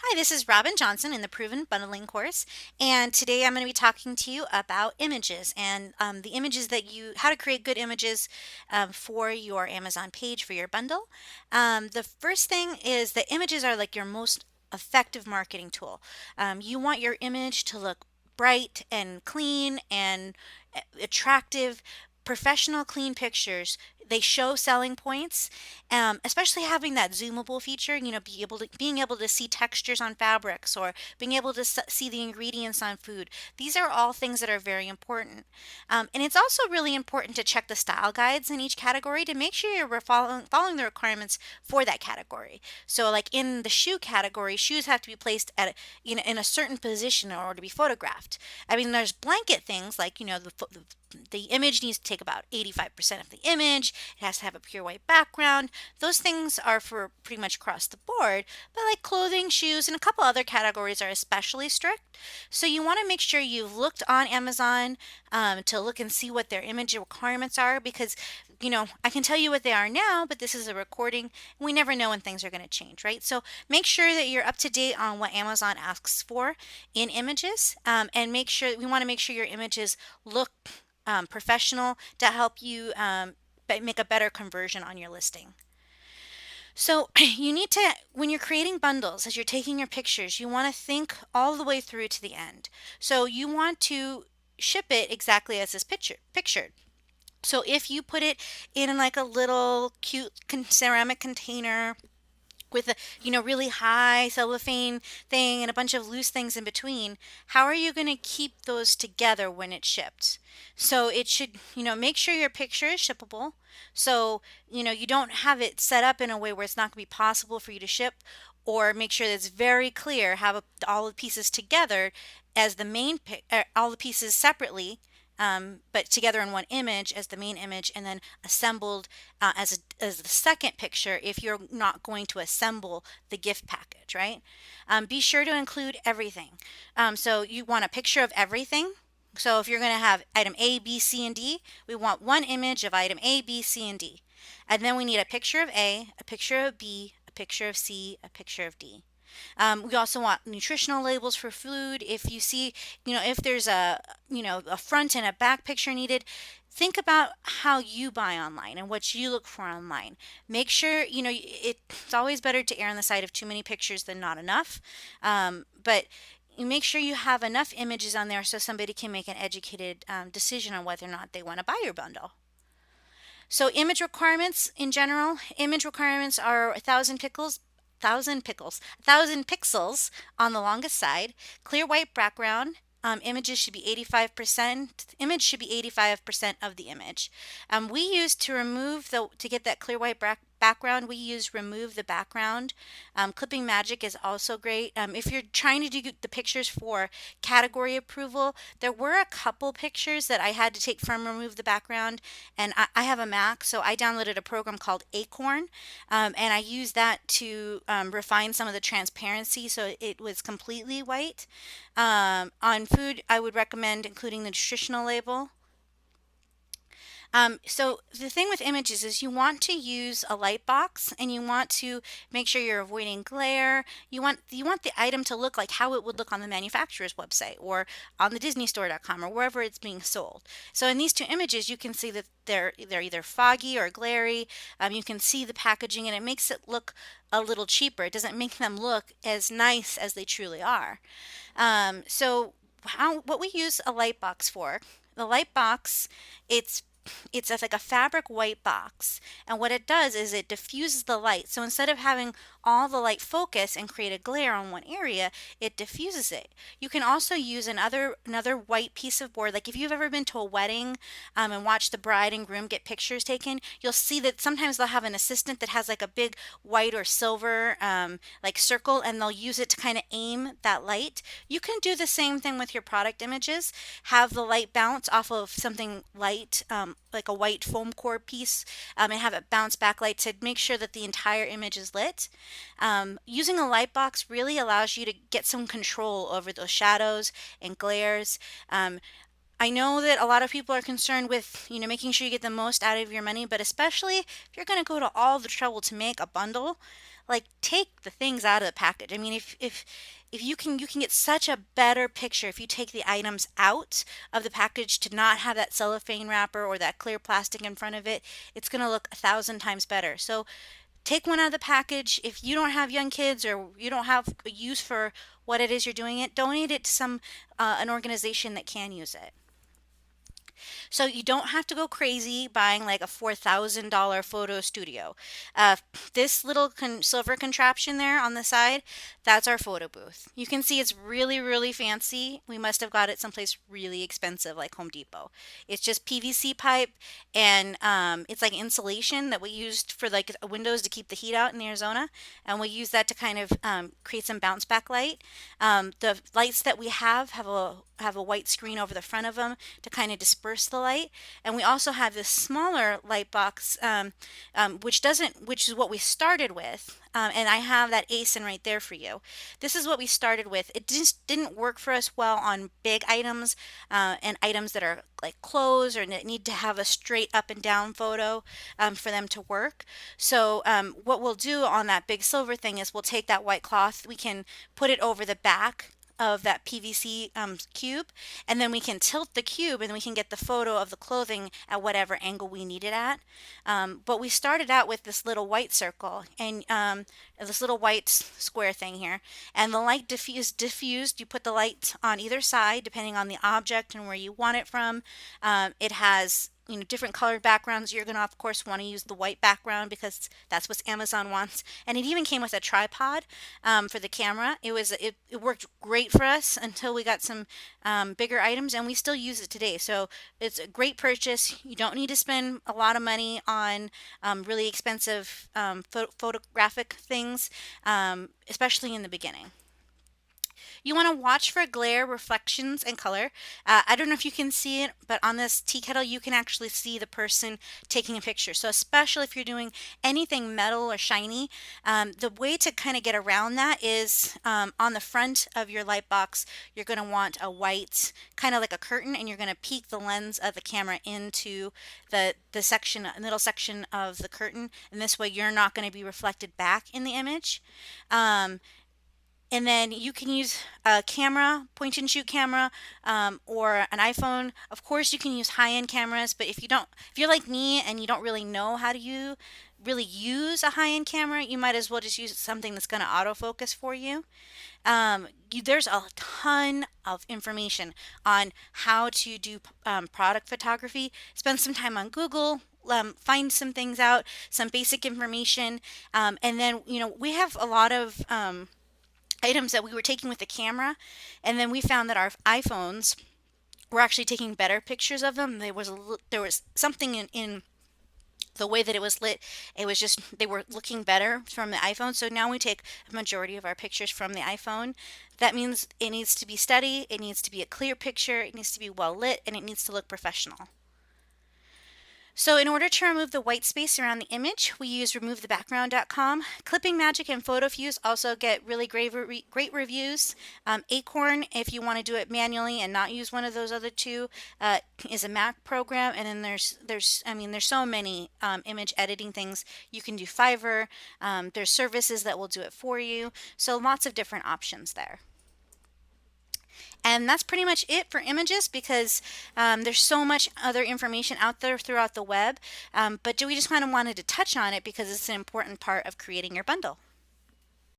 Hi, this is Robin Johnson in the Proven Bundling course, and today I'm going to be talking to you about images and the images how to create good images for your Amazon page for your bundle. The first thing is that images are like your most effective marketing tool. You want your image to look bright and clean and attractive. Professional, clean pictures. They show selling points, especially having that zoomable feature. Being able to see textures on fabrics or being able to see the ingredients on food. These are all things that are very important. And it's also really important to check the style guides in each category to make sure you're following the requirements for that category. So, like in the shoe category, shoes have to be placed in a certain position in order to be photographed. I mean, there's blanket things like the image needs to take about 85% of the image. It has to have a pure white background. Those things are for pretty much across the board, but like clothing, shoes, and a couple other categories are especially strict. So you want to make sure you've looked on Amazon to look and see what their image requirements are because I can tell you what they are now, but this is a recording. And we never know when things are going to change, right? So make sure that you're up to date on what Amazon asks for in images, and we want to make sure your images look professional to help you make a better conversion on your listing. So you need to, when you're creating bundles, as you're taking your pictures, you want to think all the way through to the end. So you want to ship it exactly as is pictured. So if you put it in like a little cute ceramic container with a really high cellophane thing and a bunch of loose things in between, how are you going to keep those together when it's shipped? So it should, make sure your picture is shippable. So you don't have it set up in a way where it's not going to be possible for you to ship, or make sure that it's very clear, have all the pieces together as the all the pieces separately, but together in one image as the main image, and then assembled as the second picture if you're not going to assemble the gift package, right? Be sure to include everything. So you want a picture of everything. So if you're going to have item A, B, C, and D, we want one image of item A, B, C, and D. And then we need a picture of A, a picture of B, a picture of C, a picture of D. We also want nutritional labels for food. If you see, if there's a front and a back picture needed, think about how you buy online and what you look for online. Make sure, it's always better to err on the side of too many pictures than not enough. But you make sure you have enough images on there so somebody can make an educated decision on whether or not they want to buy your bundle. So image requirements are 1,000 pixels on the longest side, clear white background. Images should be 85%. Image should be 85% of the image. We use to get that clear white background. We use remove the background. Clipping magic is also great. If you're trying to do the pictures for category approval, there were a couple pictures that I had to take from remove the background, and I have a Mac, so I downloaded a program called Acorn, and I used that to refine some of the transparency so it was completely white. On food, I would recommend including the nutritional label. So the thing with images is you want to use a light box and you want to make sure you're avoiding glare. You want the item to look like how it would look on the manufacturer's website or on the disneystore.com or wherever it's being sold. So in these two images, you can see that they're either foggy or glary. You can see the packaging and it makes it look a little cheaper. It doesn't make them look as nice as they truly are. So what we use a light box for? The light box, it's like a fabric white box, and what it does is it diffuses the light. So instead of having all the light focus and create a glare on one area, it diffuses it. You can also use another white piece of board. Like if you've ever been to a wedding and watched the bride and groom get pictures taken, you'll see that sometimes they'll have an assistant that has like a big white or silver like circle, and they'll use it to kind of aim that light. You can do the same thing with your product images. Have the light bounce off of something light, like a white foam core piece, and have it bounce back light to make sure that the entire image is lit. Using a light box really allows you to get some control over those shadows and glares. I know that a lot of people are concerned with, making sure you get the most out of your money, but especially if you're going to go to all the trouble to make a bundle, like take the things out of the package. I mean, if you can get such a better picture if you take the items out of the package to not have that cellophane wrapper or that clear plastic in front of it. It's going to look 1,000 times better. So take one out of the package. If you don't have young kids or you don't have a use for what it is you're doing it, donate it to some an organization that can use it. So you don't have to go crazy buying like a $4,000 photo studio. Uh, this little silver contraption there on the side, that's our photo booth. You can see it's really, really fancy. We must have got it someplace really expensive like Home Depot. It's just PVC pipe and it's like insulation that we used for like windows to keep the heat out in Arizona. And we use that to kind of create some bounce back light. The lights that we have a white screen over the front of them to kind of disperse the light. And we also have this smaller light box, which is what we started with. And I have that ASIN right there for you. This is what we started with. It just didn't work for us well on big items and items that are like clothes or that need to have a straight up and down photo for them to work. So what we'll do on that big silver thing is we'll take that white cloth, we can put it over the back of that PVC cube, and then we can tilt the cube and we can get the photo of the clothing at whatever angle we need it at. But we started out with this little white circle and this little white square thing here, and the light diffused. You put the light on either side depending on the object and where you want it from. It has different colored backgrounds. You're going to of course want to use the white background because that's what Amazon wants. And it even came with a tripod for the camera. It worked great for us until we got some bigger items, and we still use it today. So it's a great purchase. You don't need to spend a lot of money on really expensive photographic things, especially in the beginning. You want to watch for glare, reflections, and color. I don't know if you can see it, but on this tea kettle, you can actually see the person taking a picture. So especially if you're doing anything metal or shiny, the way to kind of get around that is on the front of your light box, you're going to want a white, kind of like a curtain, and you're going to peek the lens of the camera into the middle section of the curtain, and this way you're not going to be reflected back in the image. Um, and then you can use a camera, point and shoot camera, or an iPhone. Of course, you can use high-end cameras, but if you're like me and you don't really know how to really use a high-end camera, you might as well just use something that's going to autofocus for you. There's a ton of information on how to do product photography. Spend some time on Google. Find some things out, some basic information, and then we have a lot of items that we were taking with the camera, and then we found that our iPhones were actually taking better pictures of them. There was something in the way that it was lit. It was just they were looking better from the iPhone. So now we take a majority of our pictures from the iPhone. That means it needs to be steady, it needs to be a clear picture, it needs to be well lit, and it needs to look professional. So in order to remove the white space around the image, we use removethebackground.com. Clipping Magic and PhotoFuse also get really great reviews. Acorn, if you want to do it manually and not use one of those other two, is a Mac program. And then there's so many image editing things. You can do Fiverr. There's services that will do it for you. So lots of different options there. And that's pretty much it for images because there's so much other information out there throughout the web. But we just kind of wanted to touch on it because it's an important part of creating your bundle.